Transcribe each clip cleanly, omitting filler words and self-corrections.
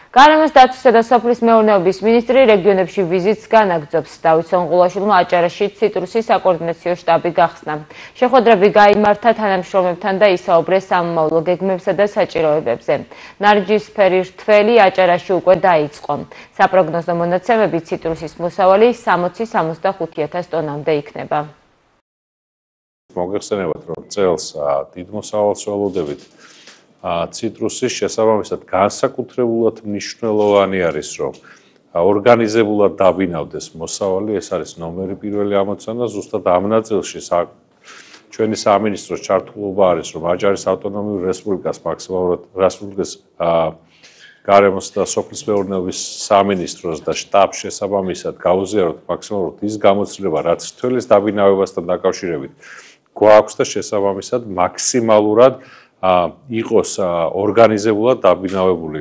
გარემოს დაცვისა და სოფლის მეურნეობის მინისტრი რეგიონებში ვიზიტს განაგრძობს. დავით სონღულაშვილმა აჭარაში ციტრუსის საკოორდინაციო შტაბი გახსნა. შეხვედრები გაიმართა თანამშრომლებთან და ისაუბრეს სამომავლო გეგმებსა და საჭიროებებზე. ნარჯისფერი რთველი აჭარაში უკვე დაიწყო. საპროგნოზო მონაცემებით ციტრუსის მოსავალი 60-65,000 ტონამდე იქნება. მოგეხსენებათ, რომ წელს დიდ მოსავალს ველოდებით ციტრუსის შესაბამისად განსაკუთრებულად მნიშვნელოვანი არის, რომ ორგანიზებულად დაბინავდეს მოსავალი, ეს არის ნომერი პირველი ამოცანა, ზუსტად ამ ნაწილში ჩვენი სამინისტროს ჩართულობა არის, რომ აჭარის ავტონომიურ რესპუბლიკას მაქსიმალურად გარემოს და სოფლის მეურნეობის სამინისტროს და შტაბს შესაბამისად გაუზიაროთ მაქსიმალურად ის გამოცდილება, რაც თველის დაბინავებასთან დაკავშირებით გვაქვს და შესაბამისად მაქსიმალურად იყოს ორგანიზებულად დაბინავებული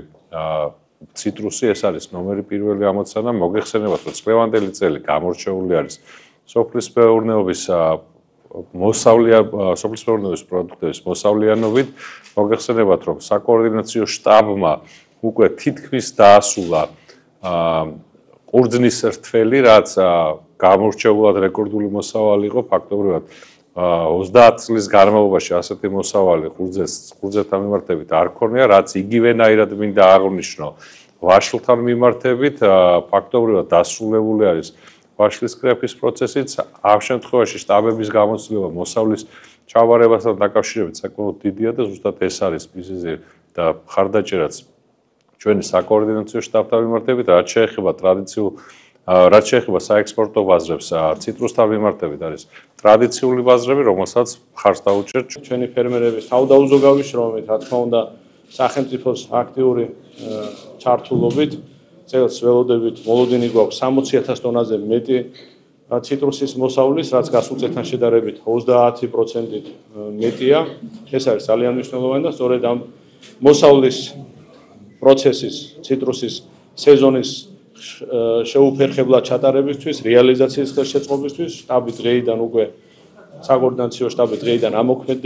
ციტრუსი, ეს არის ნომერი პირველი ამოცანა. მოგეხსენებათ, რომ წლევანდელი წელი გამორჩეული არის სოფლის მეურნეობის პროდუქტების მოსავლიანობით. მოგეხსენებათ, რომ საკოორდინაციო შტაბმა უკვე თითქმის დაასრულა ყურძნის რთველი, რაც გამორჩეულად რეკორდული მოსავალი იყო, ფაქტობრივად 30 წლის განმავლობაში ასეთი მოსავალი ყურძნთან მიმართებით არ ქონია, რაც იგივენაირად მინდა აღვნიშნო ვაშლთან მიმართებით, ფაქტობრივად დასრულებული არის ვაშლის კრეფის პროცესიც. ამ შემთხვევაში შტაბების გამოცდილება მოსავლის ჩავარებასთან დაკავშირებით საკმაოდ დიდია და ზუსტად ეს არის მიზეზი და მხარდაჭერაც ჩვენი საკოორდინაციო შტაბთან მიმართებით, რაც შეეხება საექსპორტო ბაზრებს, ციტრუსთან მიმართებით არის ტრადიციული ბაზრები, რომელსაც მხარს დაუჭერთ ჩვენი ფერმერების თავდაუზოგავიშრომით, რა თქმა უნდა, სახელმწიფოს აქტიური ჩართულობით. წელს ველოდებით მოლოდინი გვაქვს 60,000 ტონაზე მეტი ციტრუსის მოსავლის, რაც გასულ წელთან შედარებით 30%-ით მეტია. ეს არის ძალიან მნიშვნელოვანი და სწორედ ამ მოსავლის პროცესის, ციტრუსის სეზონის შეუფერხებლად ჩატარებისთვის, რეალიზაციის ხელშეწყობისთვის, შტაბი დღეიდან უკვე საკოორდინაციო შტაბი დღეიდან ამოქმედებს.